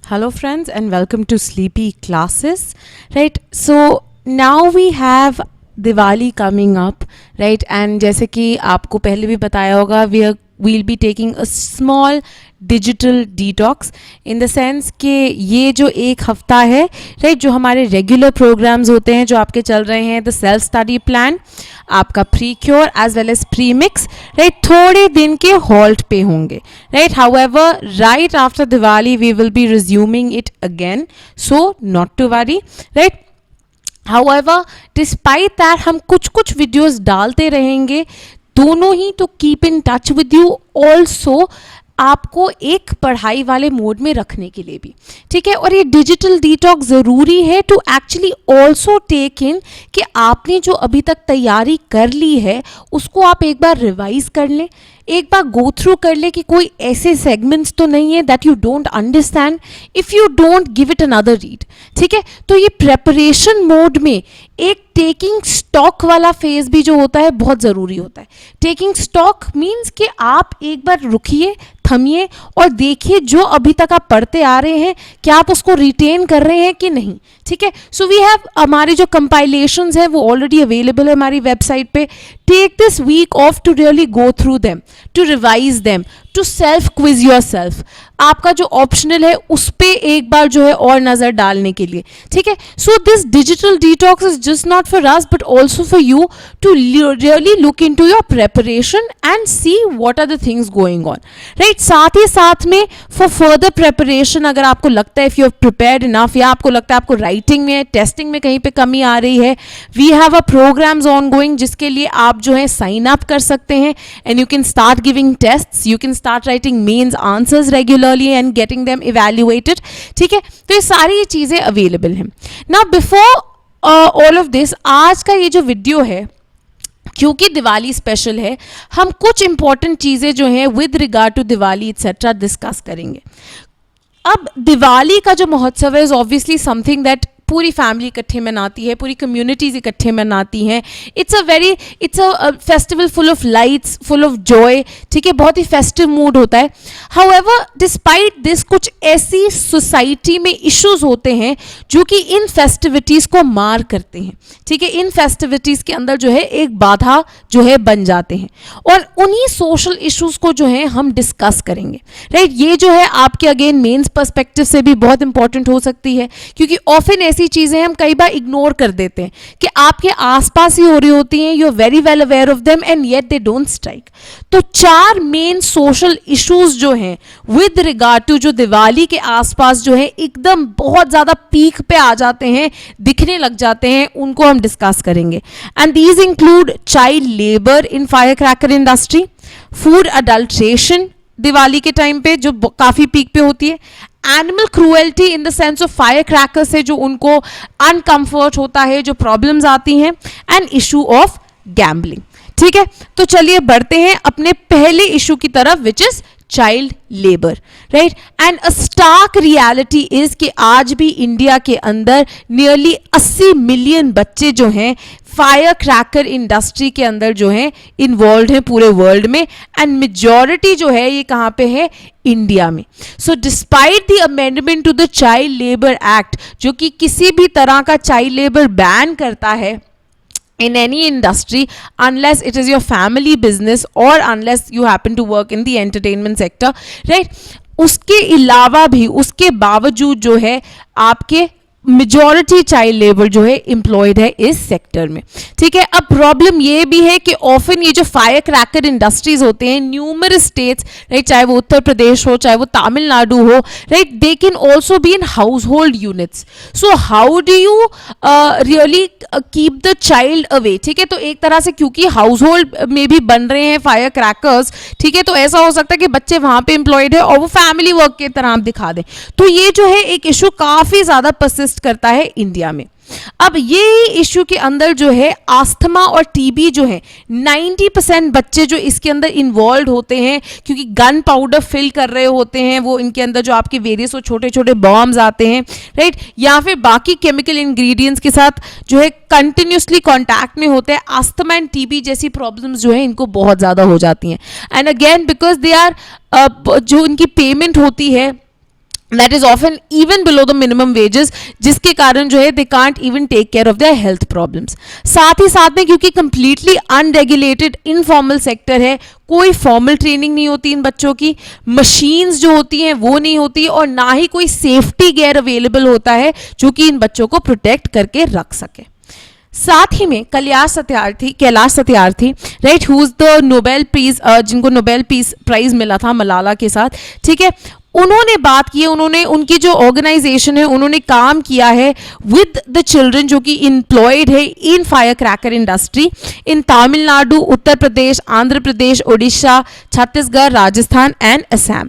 Hello friends and welcome to Sleepy Classes. Right, so now we have Diwali coming up, right? And जैसे कि आपको पहले भी बताया होगा, we'll be taking a small digital detox in the sense कि ये जो एक हफ्ता है, right, जो हमारे regular programs होते हैं जो आपके चल रहे हैं, the self study plan, आपका pre-cure as well as pre-mix, right, थोड़े दिन के halt पे होंगे, right? However, right after Diwali we will be resuming it again, so not to worry, right? However, despite that हम कुछ videos डालते रहेंगे दोनों ही, तो keep in touch with you also, आपको एक पढ़ाई वाले मोड में रखने के लिए भी, ठीक है। और ये डिजिटल डिटॉक्स ज़रूरी है टू एक्चुअली ऑल्सो टेक इन कि आपने जो अभी तक तैयारी कर ली है उसको आप एक बार रिवाइज कर लें, एक बार गो थ्रू कर ले कि कोई ऐसे सेगमेंट्स तो नहीं है that you don't understand, if you don't give it another read, ठीक है। तो ये प्रेपरेशन मोड में एक टेकिंग स्टॉक वाला फेज भी जो होता है बहुत ज़रूरी होता है। टेकिंग स्टॉक मीन्स कि आप एक बार रुकिए, थमिए और देखिए जो अभी तक आप पढ़ते आ रहे हैं क्या आप उसको रिटेन कर रहे हैं कि नहीं, ठीक है। सो वी हैव हमारी जो कंपाइलेशंस है वो ऑलरेडी अवेलेबल है हमारी वेबसाइट पे। Take this week off to really go through them, to revise them, to self quiz yourself. आपका जो ऑप्शनल है उस पे एक बार जो है और नज़र डालने के लिए, ठीक है। So this digital detox is just not for us but also for you to really look into your preparation and see what are the things going on, right. साथ ही साथ में फॉर फर्दर प्रेपरेशन अगर आपको लगता है if you have prepared enough या आपको लगता है आपको राइटिंग में टेस्टिंग में कहीं पे कमी आ रही है, we have a programs ongoing जिसके लिए आप जो है साइन अप कर सकते हैं and you can start giving tests, you can start writing mains answers regularly and getting them evaluated, ठीक है। तो ये सारी चीज़ें अवेलेबल हैं। Now before all of this, आज का ये जो वीडियो है क्योंकि दिवाली स्पेशल है, हम कुछ इंपॉर्टेंट चीज़ें जो हैं with regard to Diwali etcetera discuss करेंगे। अब दिवाली का जो महोत्सव है इज ऑब्वियसली समथिंग दैट पूरी फैमिली इकट्ठे मनाती है, पूरी कम्युनिटीज इकट्ठे मनाती हैं। It's a festival full of lights, full of joy, ठीक है, बहुत ही फेस्टिव मूड होता है। हाउएवर डिस्पाइट दिस कुछ ऐसी सोसाइटी में इश्यूज होते हैं जो कि इन फेस्टिविटीज़ को मार करते हैं, ठीक है। इन फेस्टिविटीज़ के अंदर जो है एक बाधा जो है बन जाते हैं और उन्हीं सोशल इश्यूज को जो है हम डिस्कस करेंगे, राइट। ये जो है आपके अगेन मेंस पर्सपेक्टिव से भी बहुत इंपॉर्टेंट हो सकती है क्योंकि ऑफन ऐसी चीजें हम कई बार इग्नोर कर देते हैं कि आपके आसपास ही हो रही होती हैं, you are very well aware of them and yet they don't strike. तो 4 मेन सोशल इश्यूज जो हैं विद रिगार्ड टू जो दिवाली के आसपास जो है एकदम बहुत ज्यादा पीक पे आ जाते हैं, दिखने लग जाते हैं, उनको हम डिस्कस करेंगे। And these include child labour in fire cracker industry, food adulteration Diwali के टाइम पे जो काफी पीक पे होती है, animal cruelty in the sense of fire cracker से जो उनको अनकंफर्ट होता है, जो प्रॉब्लम्स आती हैं, एंड इशू ऑफ गैम्बलिंग, ठीक है। तो चलिए बढ़ते हैं अपने पहले इशू की तरफ which is child labour, right. And a stark reality is कि आज भी इंडिया के अंदर नियरली 80 मिलियन बच्चे जो हैं फायर क्रैकर इंडस्ट्री के अंदर जो हैं इन्वॉल्व हैं पूरे वर्ल्ड में, एंड मेजॉरिटी जो है ये कहाँ पे है, इंडिया में। So despite the amendment to the child labour act जो कि किसी भी तरह का चाइल्ड लेबर बैन करता है in any industry unless it is your family business or unless you happen to work in the entertainment sector, right, उसके अलावा भी उसके बावजूद जो है आपके मेजॉरिटी चाइल्ड लेबर जो है एम्प्लॉयड है इस सेक्टर में, ठीक है। अब प्रॉब्लम ये भी है कि ऑफन ये जो फायर क्रैकर इंडस्ट्रीज होते हैं न्यूमरस स्टेट्स, राइट, चाहे वो उत्तर प्रदेश हो चाहे वो तमिलनाडु हो, right, they can also be in house hold units. So how do you really keep the child away, ठीक है। तो एक तरह से क्योंकि हाउस होल्ड में भी बन रहे हैं फायर क्रैकर्स, ठीक है, तो ऐसा हो सकता है कि बच्चे वहां पे एम्प्लॉयड है और वो फैमिली वर्क की तरह आप दिखा दें। तो ये जो है एक इशू काफी ज्यादा परसिस्ट करता है इंडिया में। अब ये इश्यू के अंदर जो है आस्थमा और टीबी जो है 90% बच्चे जो इसके अंदर इन्वॉल्व होते हैं क्योंकि गन पाउडर फिल कर रहे होते हैं वो, इनके अंदर जो आपके वेरियस और छोटे छोटे बॉम्ब्स आते हैं, राइट, या फिर बाकी केमिकल इंग्रेडिएंट्स के साथ जो है कंटिन्यूसली कांटेक्ट में होते हैं, आस्थमा एंड टीबी जैसी प्रॉब्लम्स जो है इनको बहुत ज़्यादा हो जाती हैं। And again because they are जो इनकी पेमेंट होती है that is often even below the minimum wages, जिसके कारण जो है they can't even take care of their health problems. साथ ही साथ में क्योंकि completely unregulated informal sector है, कोई फॉर्मल ट्रेनिंग नहीं होती इन बच्चों की, मशीन्स जो होती हैं वो नहीं होती, और ना ही कोई सेफ्टी गेयर अवेलेबल होता है जो कि इन बच्चों को प्रोटेक्ट करके रख सके. साथ ही में Kailash Satyarthi right, who is the Nobel peace, जिनको नोबेल पीस प्राइज मिला था मलाला के साथ, ठीक है, उन्होंने बात की है, उन्होंने उनकी जो ऑर्गेनाइजेशन है उन्होंने काम किया है विद द चिल्ड्रन जो कि एम्प्लॉयड है in fire cracker industry in Tamil Nadu, Uttar Pradesh, Andhra Pradesh, Orissa, Chhattisgarh, Rajasthan and Assam.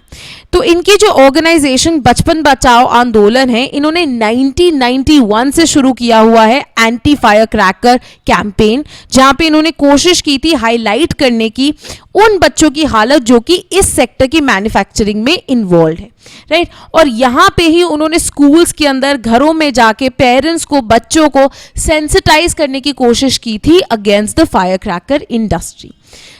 तो इनकी जो ऑर्गेनाइजेशन बचपन बचाओ आंदोलन है, इन्होंने 1991 से शुरू किया हुआ है एंटी फायर क्रैकर कैंपेन, जहां पे इन्होंने कोशिश की थी हाईलाइट करने की उन बच्चों की हालत जो कि इस सेक्टर की मैन्युफैक्चरिंग में इन्वॉल्व है, राइट. और यहां पे ही उन्होंने स्कूल्स के अंदर घरों में जाके पेरेंट्स को, बच्चों को सेंसिटाइज करने की कोशिश की थी against the fire cracker industry.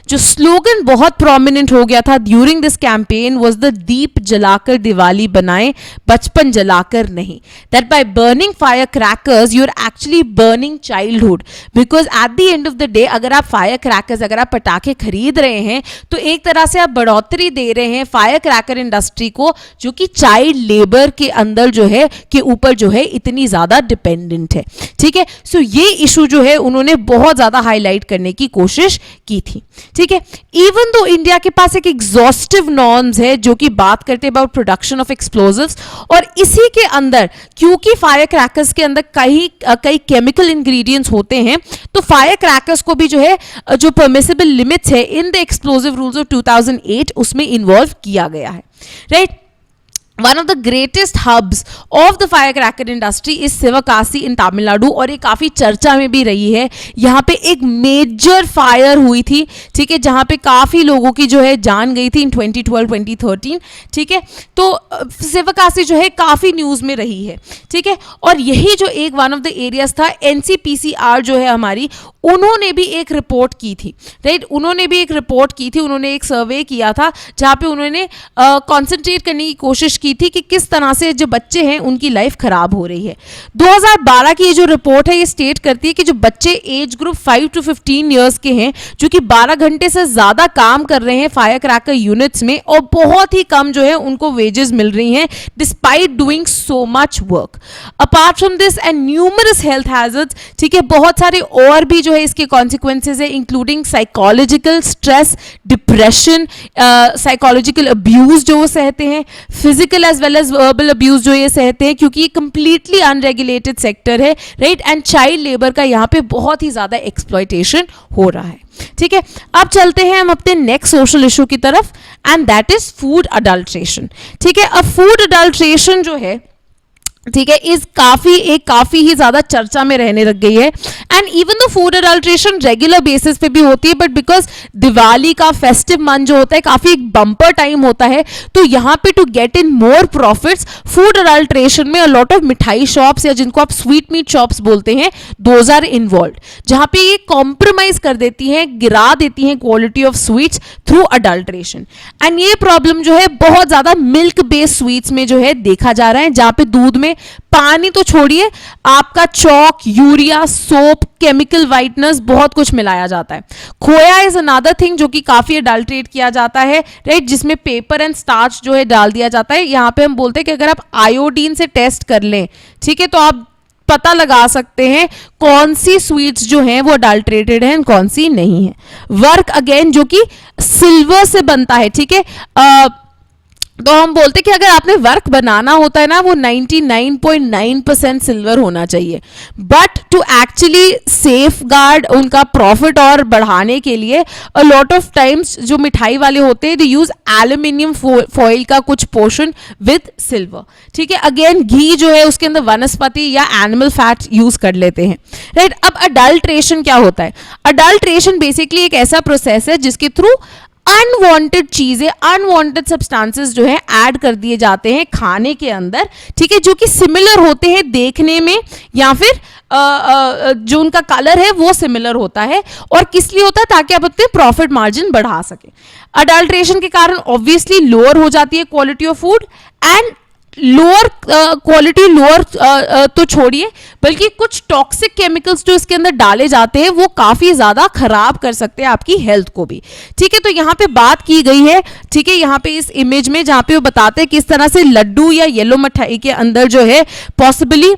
जो स्लोगन बहुत प्रोमिनेंट हो गया था during this campaign was the दीप जलाकर दिवाली बनाएं, बचपन जलाकर नहीं. That by burning fire crackers you are actually burning childhood, because at the end of the day अगर आप फायर क्रैकर्स, अगर आप पटाखे खरीद रहे हैं तो एक तरह से आप बढ़ोतरी दे रहे हैं फायर क्रैकर इंडस्ट्री को, जो कि चाइल्ड लेबर के अंदर जो है के ऊपर जो है इतनी ज्यादा डिपेंडेंट है, ठीक है. सो ये इशू जो है उन्होंने बहुत ज्यादा हाईलाइट करने की कोशिश की थी, ठीक है. इवन दो इंडिया के पास एक एग्जॉस्टिव नॉर्म्स है जो कि बात करते हैं अबाउट प्रोडक्शन ऑफ एक्सप्लोजिव्स, और इसी के अंदर क्योंकि फायर क्रैकर्स के अंदर कई केमिकल इंग्रेडिएंट्स होते हैं, तो फायर क्रैकर्स को भी जो है जो परमिसिबल लिमिट्स है in the explosive rules of 2008 उसमें इन्वॉल्व किया गया है, right. One of the greatest hubs of the firecracker industry is Sivakasi in Tamil Nadu, और ये काफ़ी चर्चा में भी रही है. यहाँ पे एक मेजर फायर हुई थी, ठीक है, जहाँ पे काफ़ी लोगों की जो है जान गई थी इन 2012-2013, ठीक है. तो शिवकाशी जो है काफ़ी न्यूज़ में रही है, ठीक है. और यही जो एक वन ऑफ द एरियाज था, NCPCR जो है हमारी, उन्होंने भी एक रिपोर्ट की थी, राइट. उन्होंने भी एक रिपोर्ट की थी, उन्होंने एक सर्वे किया था जहाँ पे उन्होंने कॉन्सेंट्रेट करने की कोशिश की थी कि किस तरह से जो बच्चे हैं उनकी लाइफ खराब हो रही है. 2012 की ये जो रिपोर्ट है ये स्टेट करती है कि जो बच्चे एज ग्रुप 5 to 15 ईयर्स के हैं, जो कि 12 घंटे से ज्यादा काम कर रहे हैं फायर क्रैकर यूनिट्स में, और बहुत ही कम जो है उनको वेजेस मिल रही हैं despite doing so much work. Apart from this and numerous health hazards, ठीक है, बहुत सारे और भी जो है इसके कॉन्सिक्वेंसेज है, including psychological stress, depression, psychological abuse जो वो सहते हैं, physical as well as verbal abuse जो ये सहते हैं, क्योंकि ये कंप्लीटली अनरेगुलेटेड सेक्टर है, राइट. एंड चाइल्ड लेबर का यहाँ पे बहुत ही ज्यादा एक्सप्लॉयटेशन हो रहा है, ठीक है. अब चलते हैं हम अपने नेक्स्ट सोशल इशू की तरफ, and that is food adulteration, ठीक है. अब फूड अडल्ट्रेशन जो है, ठीक है, इस काफी ही ज्यादा चर्चा में रहने लग गई है. And even the food adulteration regular basis पे भी होती है, बट बिकॉज दिवाली का फेस्टिव मंथ जो होता है काफी एक बम्पर टाइम होता है, तो यहाँ पे to get in more profits food adulteration में a lot of mithai shops या जिनको आप स्वीटमीट शॉप्स बोलते हैं, दोज आर इन्वॉल्व, जहां पे ये कॉम्प्रोमाइज कर देती हैं, गिरा देती हैं quality of sweets through adulteration. And ये प्रॉब्लम जो है बहुत ज्यादा मिल्क बेस्ड स्वीट्स में जो है देखा जा रहा है, जहां पे दूध में पानी तो छोड़िए, आपका चौक, यूरिया, सोप, केमिकल वाइटनर्स, बहुत कुछ मिलाया जाता है. खोया इज अनदर थिंग जो कि काफी अडल्ट्रेट किया जाता है, राइट, जिसमें पेपर एंड स्टार्च जो है डाल दिया जाता है. यहाँ पे हम बोलते हैं कि अगर आप आयोडीन से टेस्ट कर लें, ठीक है, तो आप पता लगा सकते हैं कौन सी स्वीट्स जो हैं वो अडल्ट्रेटेड हैं, कौन सी नहीं है. वर्क अगेन जो कि सिल्वर से बनता है, ठीक है. तो हम बोलते कि अगर आपने वर्क बनाना होता है ना, वो 99.9% सिल्वर होना चाहिए, but to actually safeguard उनका प्रॉफिट और बढ़ाने के लिए अ लॉट ऑफ टाइम्स जो मिठाई वाले होते हैं दे यूज एल्यूमिनियम फॉइल का कुछ पोर्शन विद सिल्वर, ठीक है. अगेन घी जो है उसके अंदर वनस्पति या एनिमल फैट यूज कर लेते हैं, राइट. अब अडल्ट्रेशन क्या होता है? अडल्ट्रेशन बेसिकली एक ऐसा प्रोसेस है जिसके थ्रू अनवांटेड चीजें, अनवांटेड सब्सटेंसेस जो है ऐड कर दिए जाते हैं खाने के अंदर, ठीक है, जो कि सिमिलर होते हैं देखने में, या फिर जो उनका कलर है वो सिमिलर होता है. और किस लिए होता है? ताकि आप अपने प्रॉफिट मार्जिन बढ़ा सके. अडल्ट्रेशन के कारण ऑब्वियसली लोअर हो जाती है quality of food, and lower quality, lower तो छोड़िए, बल्कि कुछ टॉक्सिक केमिकल्स जो इसके अंदर डाले जाते हैं वो काफी ज्यादा खराब कर सकते हैं आपकी हेल्थ को भी। ठीक है, तो यहाँ पे बात की गई है, ठीक है, यहाँ पे इस इमेज में जहाँ पे वो बताते हैं किस तरह से लड्डू या येलो मिठाई के अंदर जो है पॉसिबली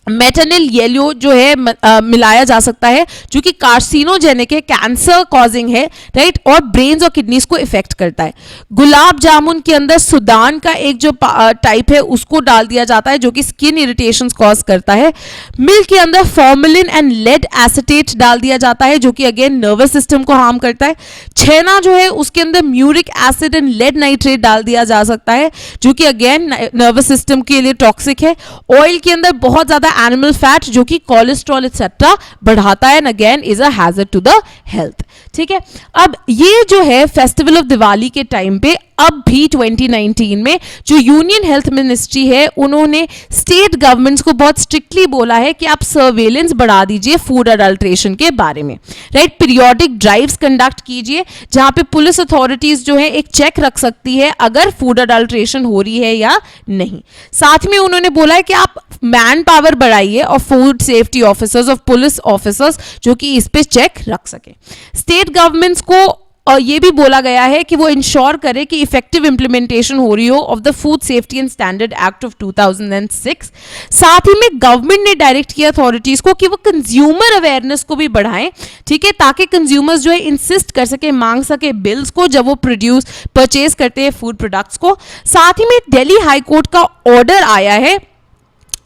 मेटानिल येलो जो है मिलाया जा सकता है, जो कि कार्सिनोजेनिक है, कैंसर कॉजिंग है, राइट, और ब्रेन्स और किडनीज को इफेक्ट करता है। गुलाब जामुन के अंदर सुदान का एक जो टाइप है उसको डाल दिया जाता है, जो कि स्किन इरिटेशन कॉज करता है। मिल्क के अंदर फॉर्मेलिन एंड लेड एसिटेट डाल दिया जाता है, जो कि अगेन नर्वस सिस्टम को हार्म करता है। छेना जो है उसके अंदर म्यूरिक एसिड एंड लेड नाइट्रेट डाल दिया जा सकता है, जो कि अगेन नर्वस सिस्टम के लिए टॉक्सिक है। ऑयल के अंदर बहुत ज्यादा एनिमल फैट, जो कि कोलेस्ट्रॉल एक्सेट्रा बढ़ाता है, and again is a hazard to the health. ठीक है, अब ये जो है फेस्टिवल ऑफ दिवाली के टाइम पे अब भी 2019 में जो यूनियन हेल्थ मिनिस्ट्री है उन्होंने स्टेट गवर्नमेंट्स को बहुत स्ट्रिक्टली बोला है कि आप सर्वेलेंस बढ़ा दीजिए फूड अडल्ट्रेशन के बारे में, राइट। पीरियोडिक ड्राइव्स कंडक्ट कीजिए जहां पे पुलिस अथॉरिटीज जो है एक चेक रख सकती है अगर फूड अडल्ट्रेशन हो रही है या नहीं। साथ में उन्होंने बोला है कि आप मैन पावर बढ़ाइए और फूड सेफ्टी ऑफिसर्स और पुलिस ऑफिसर्स जो कि इस पे चेक रख सके। स्टेट गवर्नमेंट्स को और ये भी बोला गया है कि वो इंश्योर करे कि इफेक्टिव इंप्लीमेंटेशन हो रही हो of the food safety and standard act of 2006। साथ ही में गवर्नमेंट ने डायरेक्ट किया अथॉरिटीज को कि वो कंज्यूमर अवेयरनेस को भी बढ़ाएं, ठीक है, ताकि कंज्यूमर्स जो है इंसिस्ट कर सके, मांग सके बिल्स को जब वो परचेज करते हैं फूड प्रोडक्ट्स को। साथ ही में दिल्ली हाई कोर्ट का ऑर्डर आया है,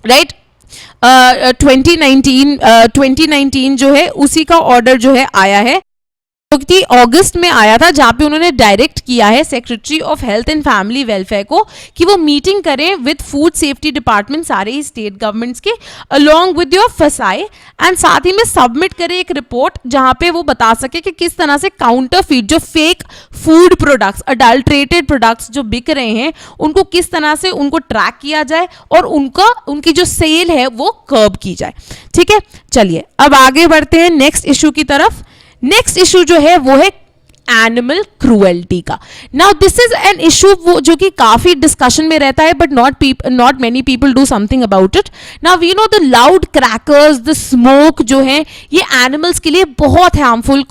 राइट, 2019 जो है उसी का ऑर्डर जो है आया है, जो कि अगस्त में आया था, जहां पे उन्होंने डायरेक्ट किया है secretary of health and family welfare को कि वो मीटिंग करें विद फूड सेफ्टी डिपार्टमेंट सारे ही स्टेट गवर्नमेंट्स के अलोंग विद योर फसाई, एंड साथ ही में सबमिट करें एक रिपोर्ट जहां पे वो बता सके कि किस तरह से काउंटरफीट जो fake food products, adulterated products जो बिक रहे हैं उनको किस तरह से उनको ट्रैक किया जाए और उनकी जो सेल है वो कर्ब की जाए। ठीक है, चलिए अब आगे बढ़ते हैं नेक्स्ट इशू की तरफ। नेक्स्ट इशू जो है वो है एनिमल क्रूएल्टी का। Now this is an issue वो जो कि काफी डिस्कशन में रहता है, but not many people do something about it. Now we know the loud crackers, the smoke जो है ये एनिमल्स के लिए बहुत हार्मफुल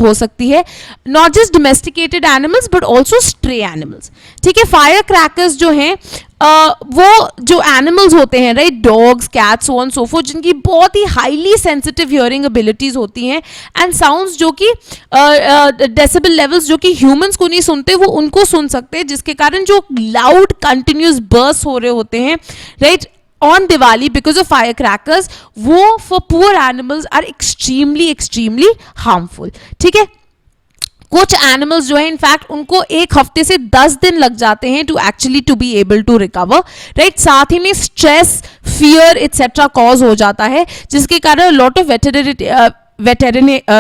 हो सकती है, not just domesticated animals but also stray animals. ठीक है, फायर क्रैकर्स जो हैं वो जो एनिमल्स होते हैं, right, dogs, cats, so on so fourth, जिनकी बहुत ही हाईली सेंसिटिव हियरिंग एबिलिटीज होती हैं एंड साउंड्स जो कि डेसिबल लेवल्स जो कि ह्यूमंस को नहीं सुनते वो उनको सुन सकते हैं, जिसके कारण जो लाउड कंटिन्यूस बर्स्ट हो रहे होते हैं, right, on Diwali because of fire crackers, वो for poor animals are extremely harmful. ठीक है, कुछ एनिमल्स जो है इनफैक्ट उनको 1 हफ्ते से 10 दिन लग जाते हैं to actually to be able to recover, right. साथ ही में स्ट्रेस, फियर एक्सेट्रा कॉज हो जाता है, जिसके कारण लॉट ऑफ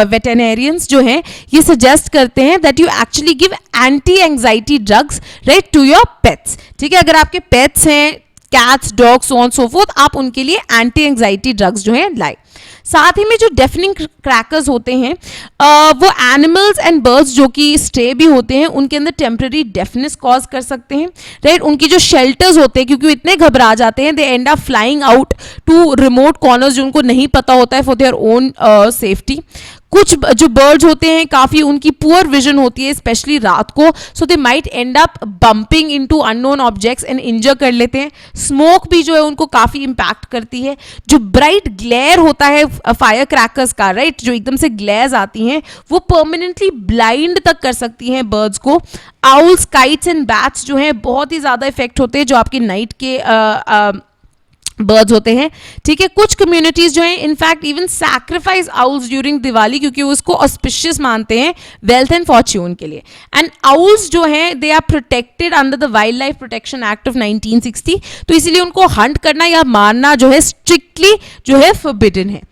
वेटेरिनेरियंस जो हैं ये सजेस्ट करते हैं that you actually give anti anxiety drugs, right, to your pets. ठीक है, अगर आपके पेट्स हैं, cats, dogs, so on so forth, आप उनके लिए एंटी एंजाइटी ड्रग्स जो है लाए। साथ ही में जो डेफनिंग क्रैकर्स होते हैं वो एनिमल्स एंड बर्ड्स जो कि स्ट्रे भी होते हैं उनके अंदर टेम्पररी डेफनेस कॉज कर सकते हैं, राइट। उनकी जो शेल्टर्स होते हैं क्योंकि वो इतने घबरा जाते हैं, they end up flying out to remote corners जो उनको नहीं पता होता है फॉर देयर ओन सेफ्टी। कुछ जो बर्ड्स होते हैं काफी उनकी पुअर विजन होती है स्पेशली रात को, so they might end up bumping into unknown objects and injure कर लेते हैं। स्मोक भी जो है उनको काफी इंपैक्ट करती है। जो ब्राइट ग्लेयर होता है फायर क्रैकर्स का, राइट, जो एकदम से ग्लेयर्स आती हैं वो परमानेंटली ब्लाइंड तक कर सकती हैं बर्ड्स को। आउल्स, काइट्स एंड बैट्स जो हैं बहुत ही ज्यादा इफेक्ट होते हैं जो आपके नाइट के बर्ड्स होते हैं। ठीक है, कुछ कम्युनिटीज जो हैं in fact even sacrifice owls during Diwali क्योंकि वो उसको ऑस्पिशियस मानते हैं वेल्थ एंड फॉर्च्यून के लिए। एंड आउल्स जो हैं they are protected under the wildlife protection act of 1960, तो इसीलिए उनको हंट करना या मारना जो है स्ट्रिक्टली जो है फॉरबिडन है।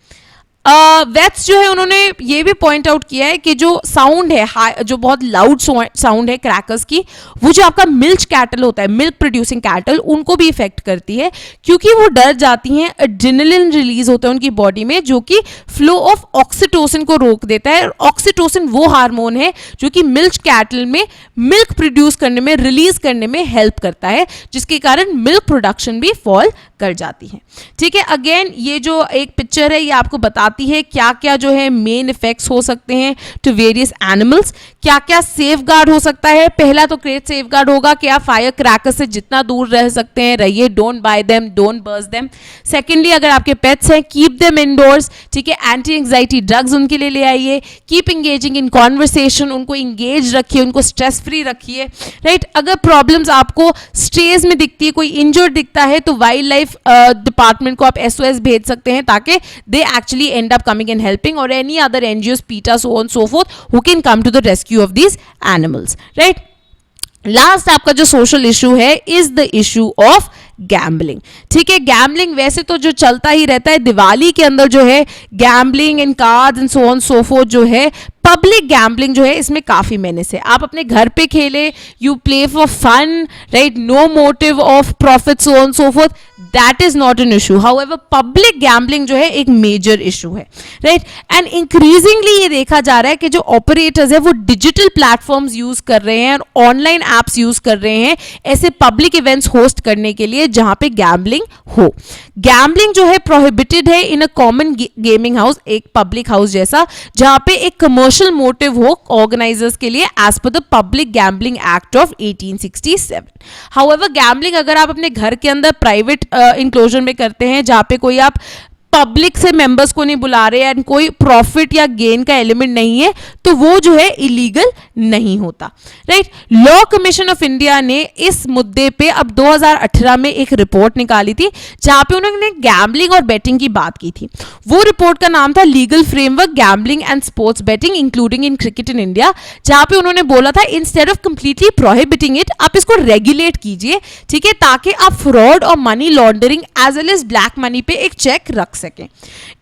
वेट्स जो है उन्होंने ये भी पॉइंट आउट किया है कि जो साउंड है, जो बहुत लाउड साउंड है क्रैकर्स की, वो जो आपका मिल्च कैटल होता है, मिल्क प्रोड्यूसिंग कैटल, उनको भी इफेक्ट करती है, क्योंकि वो डर जाती हैं। एड्रेनलिन रिलीज होता है उनकी बॉडी में जो कि फ्लो ऑफ ऑक्सीटोसिन को रोक देता है। ऑक्सीटोसिन वो हार्मोन है जो कि मिल्च कैटल में मिल्क प्रोड्यूस करने में, रिलीज करने में हेल्प करता है, जिसके कारण मिल्क प्रोडक्शन भी फॉल कर जाती है। ठीक है, अगेन ये जो एक पिक्चर है ये आपको बताती है क्या क्या जो है मेन इफेक्ट्स हो सकते हैं टू वेरियस एनिमल्स, क्या क्या सेफ गार्ड हो सकता है। पहला तो ग्रेट सेफ गार्ड होगा कि आप फायर क्रैकर से जितना दूर रह सकते हैं रहिए, don't buy them, don't burst them. Secondly, अगर आपके पेट्स हैं, कीप देम इंडोर्स। ठीक है, एंटी एंग्जाइटी ड्रग्स उनके लिए ले आइए। कीप इंगेजिंग इन कॉन्वर्सेशन, उनको इंगेज रखिए, उनको स्ट्रेस फ्री रखिए। राइट, अगर प्रॉब्लम्स आपको स्टेज में दिखती है, कोई इंजर्ड दिखता है, तो वाइल्ड लाइफ डिपार्टमेंट को आप SOS भेज सकते हैं ताकि they actually end up coming and helping, और any other NGOs, PETA, so on so forth, who can come to the rescue of these animals. Right? Last आपका जो सोशल इशू है is the issue of gambling. ठीक है, gambling वैसे तो जो चलता ही रहता है, दिवाली के अंदर जो है gambling and cards and so on so fourth जो है, पब्लिक गैम्बलिंग जो है इसमें काफी मेहनत है। आप अपने घर पे खेले, you play for fun, right, no motive of profit, so on so forth, that is not an issue. However public gambling जो है एक मेजर इशू है, राइट। एंड इंक्रीजिंगली ये देखा जा रहा है कि जो ऑपरेटर्स है वो डिजिटल प्लेटफॉर्म्स यूज कर रहे हैं और ऑनलाइन एप्स यूज कर रहे हैं ऐसे पब्लिक इवेंट्स होस्ट करने के लिए जहां पे गैम्बलिंग हो। गैम्बलिंग जो है प्रोहिबिटेड है इन अ कॉमन गेमिंग हाउस, एक पब्लिक हाउस जैसा, जहां पे एक कमर्शियल मोटिव हो ऑर्गेनाइजर्स के लिए एज पर the public gambling act of 1867। However gambling अगर आप अपने घर के अंदर प्राइवेट इंक्लोजर में करते हैं जहां पे कोई आप पब्लिक से मेंबर्स को नहीं बुला रहे एंड कोई प्रॉफिट या गेन का एलिमेंट नहीं है, तो वो जो है इलीगल नहीं होता, right. Law commission of India ने इस मुद्दे पे अब 2018 में एक रिपोर्ट निकाली थी जहां पे उन्होंने गैम्बलिंग और बेटिंग की बात की थी। वो रिपोर्ट का नाम था legal framework gambling and sports betting including in cricket in India, जहां पे उन्होंने बोला था instead of completely prohibiting it, आप इसको रेगुलेट कीजिए, ठीक है, ताकि आप फ्रॉड और money laundering as well as black money पे एक चेक रख सकें।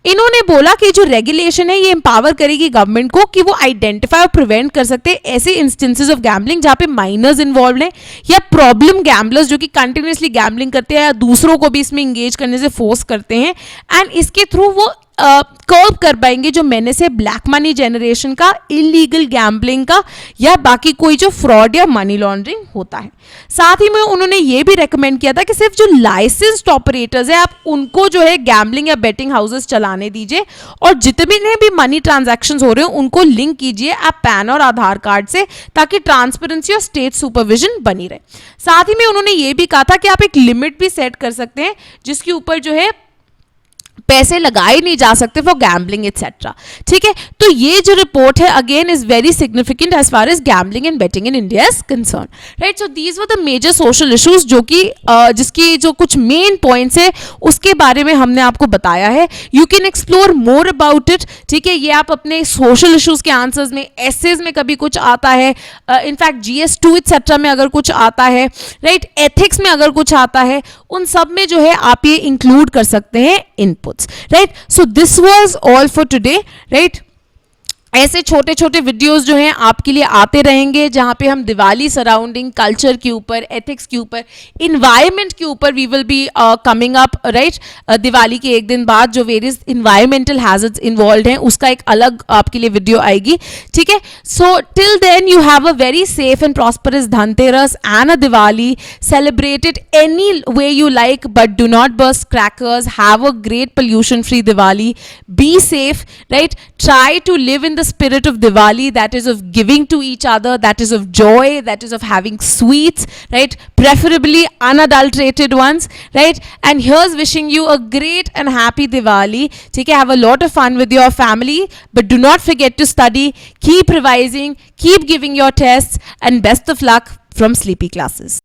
इन्होंने बोला कि जो रेगुलेशन है ये एम्पावर करेगी गवर्नमेंट को कि वो आइडेंटिफाई और प्रिवेंट कर सकते हैं ऐसे इंस्टेंसेस ऑफ गैम्बलिंग जहां पे माइनर्स इन्वॉल्व हैं या प्रॉब्लम गैम्बलर्स जो कि कंटिन्यूअसली गैम्बलिंग करते हैं या दूसरों को भी इसमें इंगेज करने से फोर्स करते हैं, एंड इसके थ्रू वो कर्व कर पाएंगे जो मैंने से ब्लैक मनी जनरेशन का, इलीगल गैम्बलिंग का या बाकी कोई जो फ्रॉड या मनी लॉन्ड्रिंग होता है। साथ ही में उन्होंने ये भी रेकमेंड किया था कि सिर्फ जो लाइसेंस्ड ऑपरेटर्स है आप उनको जो है गैम्बलिंग या बेटिंग हाउसेस चलाने दीजिए और जितने भी मनी ट्रांजैक्शंस हो रहे हो उनको लिंक कीजिए आप पैन और आधार कार्ड से, ताकि ट्रांसपेरेंसी और स्टेट सुपरविजन बनी रहे। साथ ही में उन्होंने ये भी कहा था कि आप एक लिमिट भी सेट कर सकते हैं जिसके ऊपर जो है पैसे लगाए नहीं जा सकते फॉर गैम्बलिंग एटसेट्रा, ठीक है। तो ये जो रिपोर्ट है again is very significant as far as gambling and betting in India is concern, right. So these were the major social issues जो कि जिसकी जो कुछ मेन पॉइंट्स है उसके बारे में हमने आपको बताया है। You can explore more about it, ठीक है। ये आप अपने सोशल इश्यूज के आंसर्स में, एसेज में कभी कुछ आता है, इनफैक्ट GS2 एटसेट्रा में अगर कुछ आता है, राइट, एथिक्स में अगर कुछ आता है, उन सब में जो है आप ये इंक्लूड कर सकते हैं inputs, right. So this was all for today, right. ऐसे छोटे छोटे वीडियोस जो हैं आपके लिए आते रहेंगे जहां पे हम दिवाली सराउंडिंग कल्चर के ऊपर, एथिक्स के ऊपर, इन्वायरमेंट के ऊपर we will be coming up, right. Diwali के एक दिन बाद जो वेरियस इन्वायरमेंटल हैजर्ड्स इन्वॉल्व हैं उसका एक अलग आपके लिए वीडियो आएगी, ठीक है। So till then you have a very safe and prosperous Dhanteras and a Diwali, celebrate it any way you like but do not burst crackers, have a great pollution free Diwali, be safe, right. Try to live in the spirit of Diwali, that is of giving to each other, that is of joy, that is of having sweets, right? Preferably unadulterated ones, right? And here's wishing you a great and happy Diwali. Okay, have a lot of fun with your family, but do not forget to study, keep revising, keep giving your tests, and best of luck from Sleepy Classes.